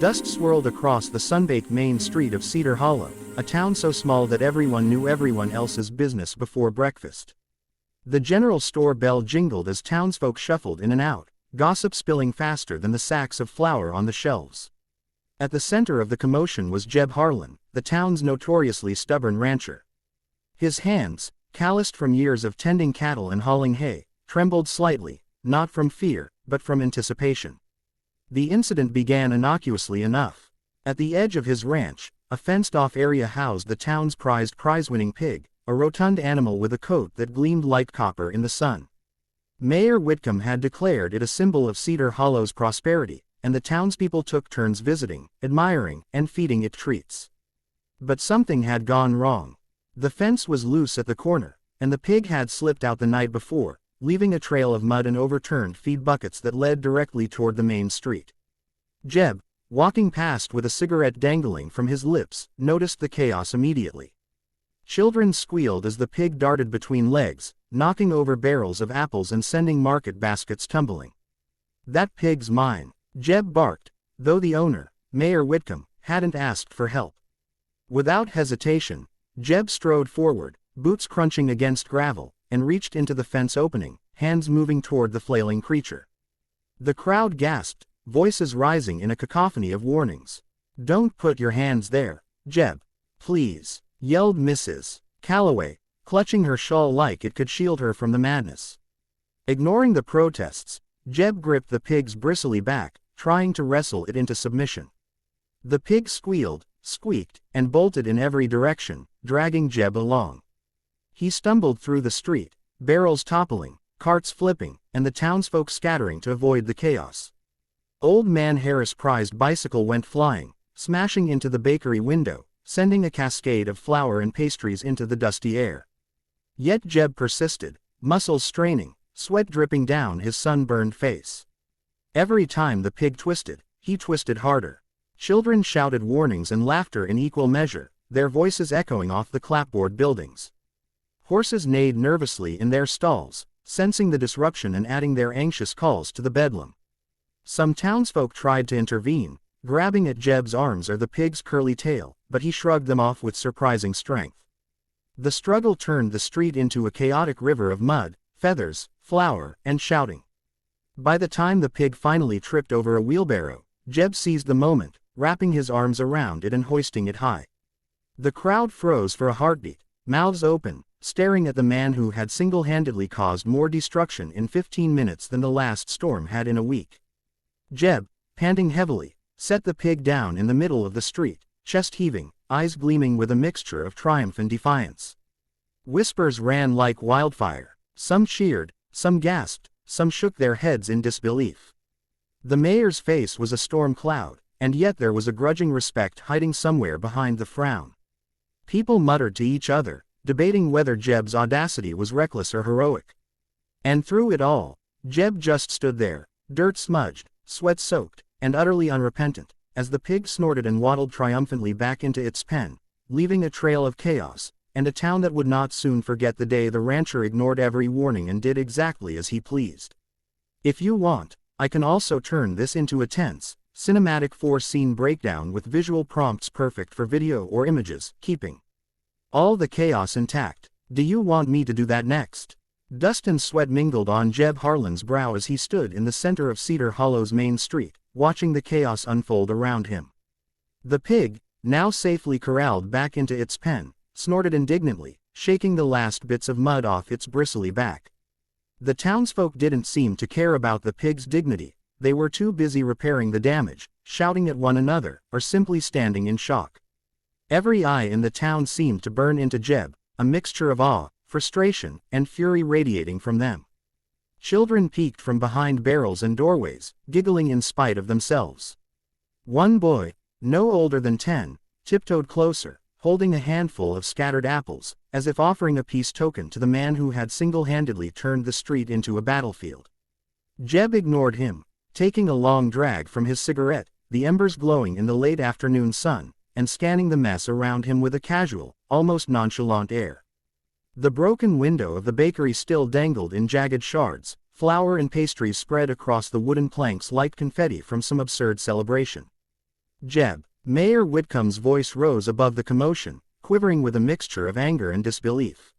Dust swirled across the sun-baked main street of Cedar Hollow, a town so small that everyone knew everyone else's business before breakfast. The general store bell jingled as townsfolk shuffled in and out, gossip spilling faster than the sacks of flour on the shelves. At the center of the commotion was Jeb Harlan, the town's notoriously stubborn rancher. His hands, calloused from years of tending cattle and hauling hay, trembled slightly, not from fear, but from anticipation. The incident began innocuously enough. At the edge of his ranch, a fenced-off area housed the town's prized prize-winning pig, a rotund animal with a coat that gleamed like copper in the sun. Mayor Whitcomb had declared it a symbol of Cedar Hollow's prosperity, and the townspeople took turns visiting, admiring, and feeding it treats. But something had gone wrong. The fence was loose at the corner, and the pig had slipped out the night before, leaving a trail of mud and overturned feed buckets that led directly toward the main street. Jeb, walking past with a cigarette dangling from his lips, noticed the chaos immediately. Children squealed as the pig darted between legs, knocking over barrels of apples and sending market baskets tumbling. "That pig's mine," Jeb barked, though the owner, Mayor Whitcomb, hadn't asked for help. Without hesitation, Jeb strode forward, boots crunching against gravel, and reached into the fence opening, hands moving toward the flailing creature. The crowd gasped, voices rising in a cacophony of warnings. "Don't put your hands there, Jeb. Please," yelled Mrs. Calloway, clutching her shawl like it could shield her from the madness. Ignoring the protests, Jeb gripped the pig's bristly back, trying to wrestle it into submission. The pig squealed, squeaked, and bolted in every direction, dragging Jeb along. He stumbled through the street, barrels toppling, carts flipping, and the townsfolk scattering to avoid the chaos. Old Man Harris' prized bicycle went flying, smashing into the bakery window, sending a cascade of flour and pastries into the dusty air. Yet Jeb persisted, muscles straining, sweat dripping down his sunburned face. Every time the pig twisted, he twisted harder. Children shouted warnings and laughter in equal measure, their voices echoing off the clapboard buildings. Horses neighed nervously in their stalls, sensing the disruption and adding their anxious calls to the bedlam. Some townsfolk tried to intervene, grabbing at Jeb's arms or the pig's curly tail, but he shrugged them off with surprising strength. The struggle turned the street into a chaotic river of mud, feathers, flour, and shouting. By the time the pig finally tripped over a wheelbarrow, Jeb seized the moment, wrapping his arms around it and hoisting it high. The crowd froze for a heartbeat, mouths open, staring at the man who had single-handedly caused more destruction in 15 minutes than the last storm had in a week. Jeb, panting heavily, set the pig down in the middle of the street, chest heaving, eyes gleaming with a mixture of triumph and defiance. Whispers ran like wildfire. Some cheered, some gasped, some shook their heads in disbelief. The mayor's face was a storm cloud, and yet there was a grudging respect hiding somewhere behind the frown. People muttered to each other, debating whether Jeb's audacity was reckless or heroic. And through it all, Jeb just stood there, dirt-smudged, sweat-soaked, and utterly unrepentant, as the pig snorted and waddled triumphantly back into its pen, leaving a trail of chaos, and a town that would not soon forget the day the rancher ignored every warning and did exactly as he pleased. If you want, I can also turn this into a tense, cinematic 4-scene breakdown with visual prompts perfect for video or images, keeping all the chaos intact. Do you want me to do that next? Dust and sweat mingled on Jeb Harlan's brow as he stood in the center of Cedar Hollow's main street, watching the chaos unfold around him. The pig, now safely corralled back into its pen, snorted indignantly, shaking the last bits of mud off its bristly back. The townsfolk didn't seem to care about the pig's dignity. They were too busy repairing the damage, shouting at one another, or simply standing in shock. Every eye in the town seemed to burn into Jeb, a mixture of awe, frustration, and fury radiating from them. Children peeked from behind barrels and doorways, giggling in spite of themselves. One boy, no older than 10, tiptoed closer, holding a handful of scattered apples, as if offering a peace token to the man who had single-handedly turned the street into a battlefield. Jeb ignored him, taking a long drag from his cigarette, the embers glowing in the late afternoon sun, and scanning the mess around him with a casual, almost nonchalant air. The broken window of the bakery still dangled in jagged shards, flour and pastries spread across the wooden planks like confetti from some absurd celebration. Jeb. Mayor Whitcomb's voice rose above the commotion, quivering with a mixture of anger and disbelief.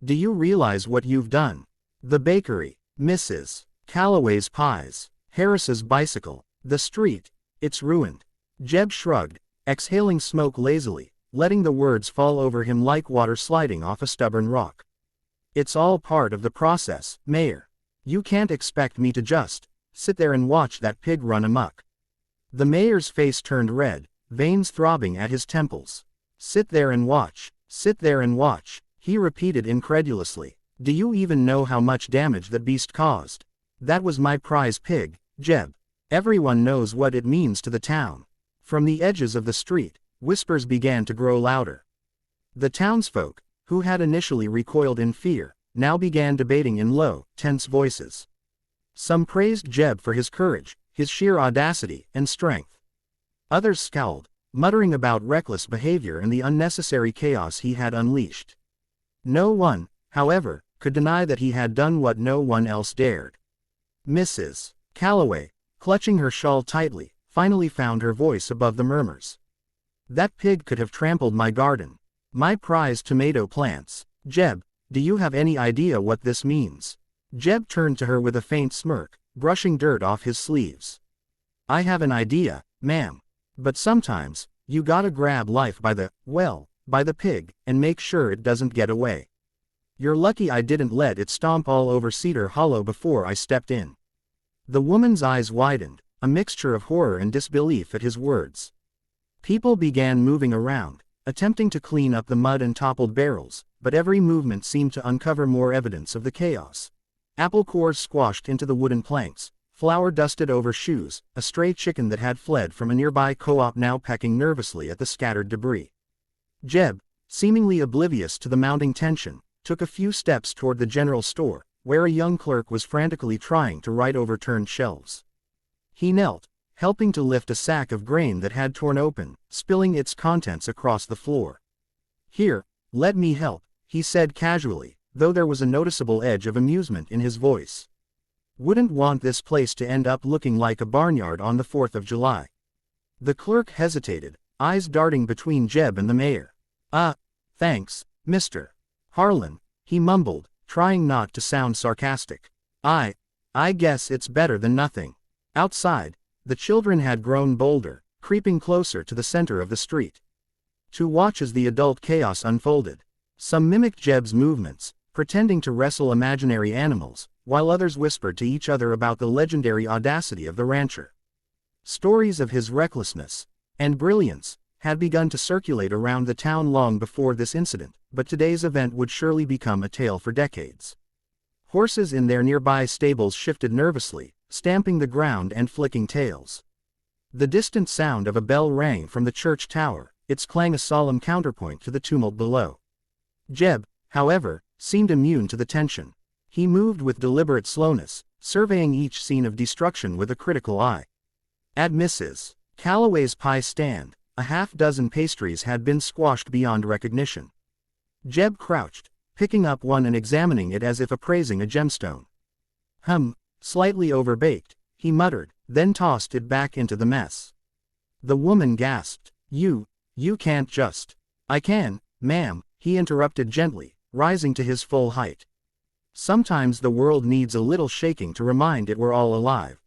Do you realize what you've done? The bakery, Mrs. Calloway's pies, Harris's bicycle, the street, it's ruined. Jeb shrugged, exhaling smoke lazily, letting the words fall over him like water sliding off a stubborn rock. It's all part of the process, Mayor. You can't expect me to just sit there and watch that pig run amok. The mayor's face turned red, veins throbbing at his temples. Sit there and watch, he repeated incredulously. Do you even know how much damage that beast caused? That was my prize pig, Jeb. Everyone knows what it means to the town. From the edges of the street, whispers began to grow louder. The townsfolk, who had initially recoiled in fear, now began debating in low, tense voices. Some praised Jeb for his courage, his sheer audacity and strength. Others scowled, muttering about reckless behavior and the unnecessary chaos he had unleashed. No one, however, could deny that he had done what no one else dared. Mrs. Calloway, clutching her shawl tightly, finally found her voice above the murmurs. That pig could have trampled my garden. My prized tomato plants. Jeb, do you have any idea what this means? Jeb turned to her with a faint smirk, brushing dirt off his sleeves. I have an idea, ma'am. But sometimes, you gotta grab life by the pig, and make sure it doesn't get away. You're lucky I didn't let it stomp all over Cedar Hollow before I stepped in. The woman's eyes widened, a mixture of horror and disbelief at his words. People began moving around, attempting to clean up the mud and toppled barrels, but every movement seemed to uncover more evidence of the chaos. Apple cores squashed into the wooden planks, flour dusted over shoes, a stray chicken that had fled from a nearby co-op now pecking nervously at the scattered debris. Jeb, seemingly oblivious to the mounting tension, took a few steps toward the general store, where a young clerk was frantically trying to right overturned shelves. He knelt, helping to lift a sack of grain that had torn open, spilling its contents across the floor. Here, let me help, he said casually, though there was a noticeable edge of amusement in his voice. Wouldn't want this place to end up looking like a barnyard on the 4th of July. The clerk hesitated, eyes darting between Jeb and the mayor. Thanks, Mr. Harlan, he mumbled, trying not to sound sarcastic. I guess it's better than nothing. Outside, the children had grown bolder, creeping closer to the center of the street. To watch as the adult chaos unfolded. Some mimicked Jeb's movements, pretending to wrestle imaginary animals, while others whispered to each other about the legendary audacity of the rancher. Stories of his recklessness and brilliance had begun to circulate around the town long before this incident, but today's event would surely become a tale for decades. Horses in their nearby stables shifted nervously, stamping the ground and flicking tails. The distant sound of a bell rang from the church tower, its clang a solemn counterpoint to the tumult below. Jeb, however, seemed immune to the tension. He moved with deliberate slowness, surveying each scene of destruction with a critical eye. At Mrs. Calloway's pie stand, a half-dozen pastries had been squashed beyond recognition. Jeb crouched, picking up one and examining it as if appraising a gemstone. Slightly overbaked, he muttered, then tossed it back into the mess. The woman gasped. You can't just. I can, ma'am, he interrupted gently, rising to his full height. Sometimes the world needs a little shaking to remind it we're all alive.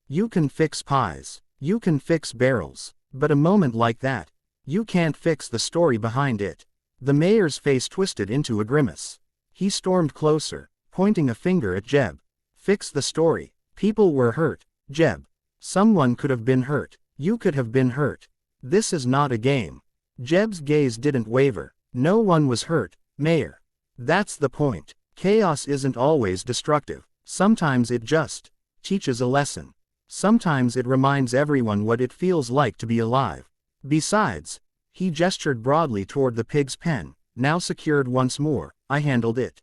You can fix pies, you can fix barrels, but a moment like that, you can't fix the story behind it. The mayor's face twisted into a grimace. He stormed closer, pointing a finger at Jeb. Fix the story. People were hurt, Jeb. Someone could have been hurt. You could have been hurt. This is not a game. Jeb's gaze didn't waver. No one was hurt, Mayor. That's the point. Chaos isn't always destructive. Sometimes it just teaches a lesson. Sometimes it reminds everyone what it feels like to be alive. Besides, he gestured broadly toward the pig's pen, now secured once more. I handled it.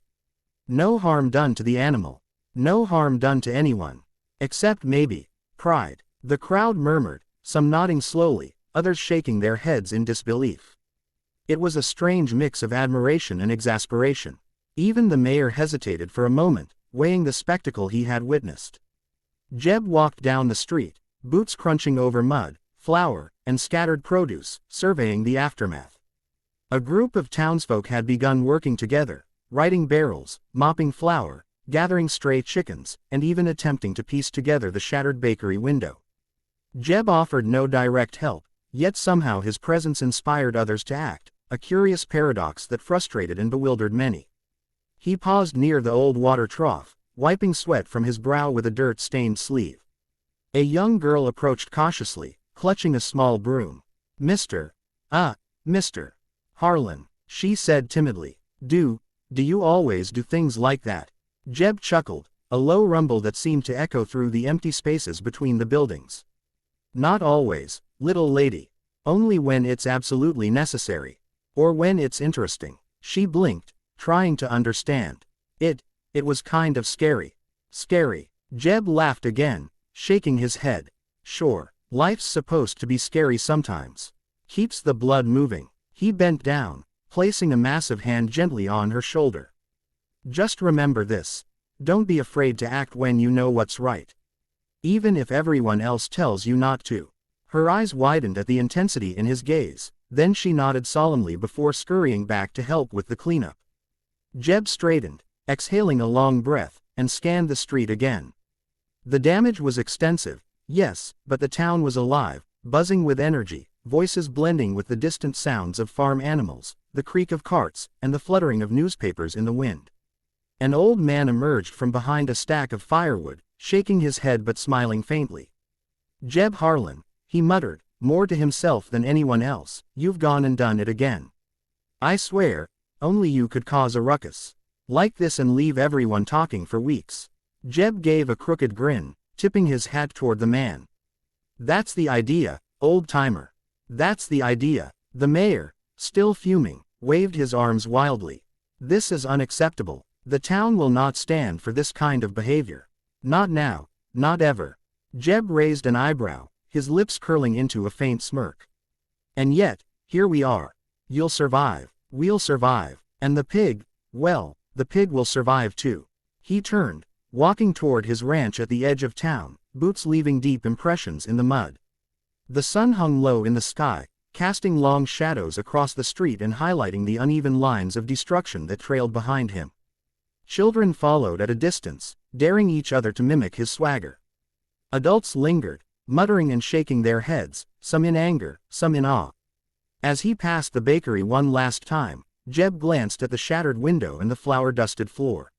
No harm done to the animal. No harm done to anyone. Except maybe pride. The crowd murmured, some nodding slowly, others shaking their heads in disbelief. It was a strange mix of admiration and exasperation. Even the mayor hesitated for a moment, weighing the spectacle he had witnessed. Jeb walked down the street, boots crunching over mud, flour, and scattered produce, surveying the aftermath. A group of townsfolk had begun working together, righting barrels, mopping flour, gathering stray chickens, and even attempting to piece together the shattered bakery window. Jeb offered no direct help, yet somehow his presence inspired others to act, a curious paradox that frustrated and bewildered many. He paused near the old water trough, wiping sweat from his brow with a dirt-stained sleeve. A young girl approached cautiously, clutching a small broom. Mr. Harlan, she said timidly. Do you always do things like that? Jeb chuckled, a low rumble that seemed to echo through the empty spaces between the buildings. Not always, little lady. Only when it's absolutely necessary. Or when it's interesting. She blinked, trying to understand. It was kind of scary. Scary. Jeb laughed again, shaking his head. Sure, life's supposed to be scary sometimes. Keeps the blood moving. He bent down, placing a massive hand gently on her shoulder. Just remember this. Don't be afraid to act when you know what's right. Even if everyone else tells you not to. Her eyes widened at the intensity in his gaze, then she nodded solemnly before scurrying back to help with the cleanup. Jeb straightened, exhaling a long breath, and scanned the street again. The damage was extensive, yes, but the town was alive, buzzing with energy, voices blending with the distant sounds of farm animals, the creak of carts, and the fluttering of newspapers in the wind. An old man emerged from behind a stack of firewood, shaking his head but smiling faintly. Jeb Harlan, he muttered, more to himself than anyone else, you've gone and done it again. I swear, only you could cause a ruckus like this and leave everyone talking for weeks. Jeb gave a crooked grin, tipping his hat toward the man. That's the idea, old-timer. That's the idea. The mayor, still fuming, waved his arms wildly. This is unacceptable. The town will not stand for this kind of behavior. Not now, not ever. Jeb raised an eyebrow, his lips curling into a faint smirk. And yet, here we are. You'll survive. We'll survive. And the pig, well, the pig will survive too. He turned, walking toward his ranch at the edge of town, boots leaving deep impressions in the mud. The sun hung low in the sky, casting long shadows across the street and highlighting the uneven lines of destruction that trailed behind him. Children followed at a distance, daring each other to mimic his swagger. Adults lingered, muttering and shaking their heads, some in anger, some in awe. As he passed the bakery one last time, Jeb glanced at the shattered window and the flour-dusted floor.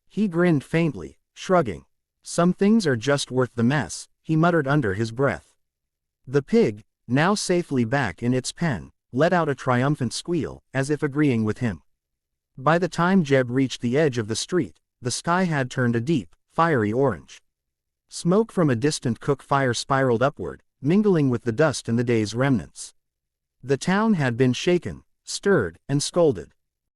He grinned faintly, shrugging. Some things are just worth the mess, he muttered under his breath. The pig, now safely back in its pen, let out a triumphant squeal, as if agreeing with him. By the time Jeb reached the edge of the street, the sky had turned a deep, fiery orange. Smoke from a distant cook fire spiraled upward, mingling with the dust and the day's remnants. The town had been shaken, stirred, and scolded.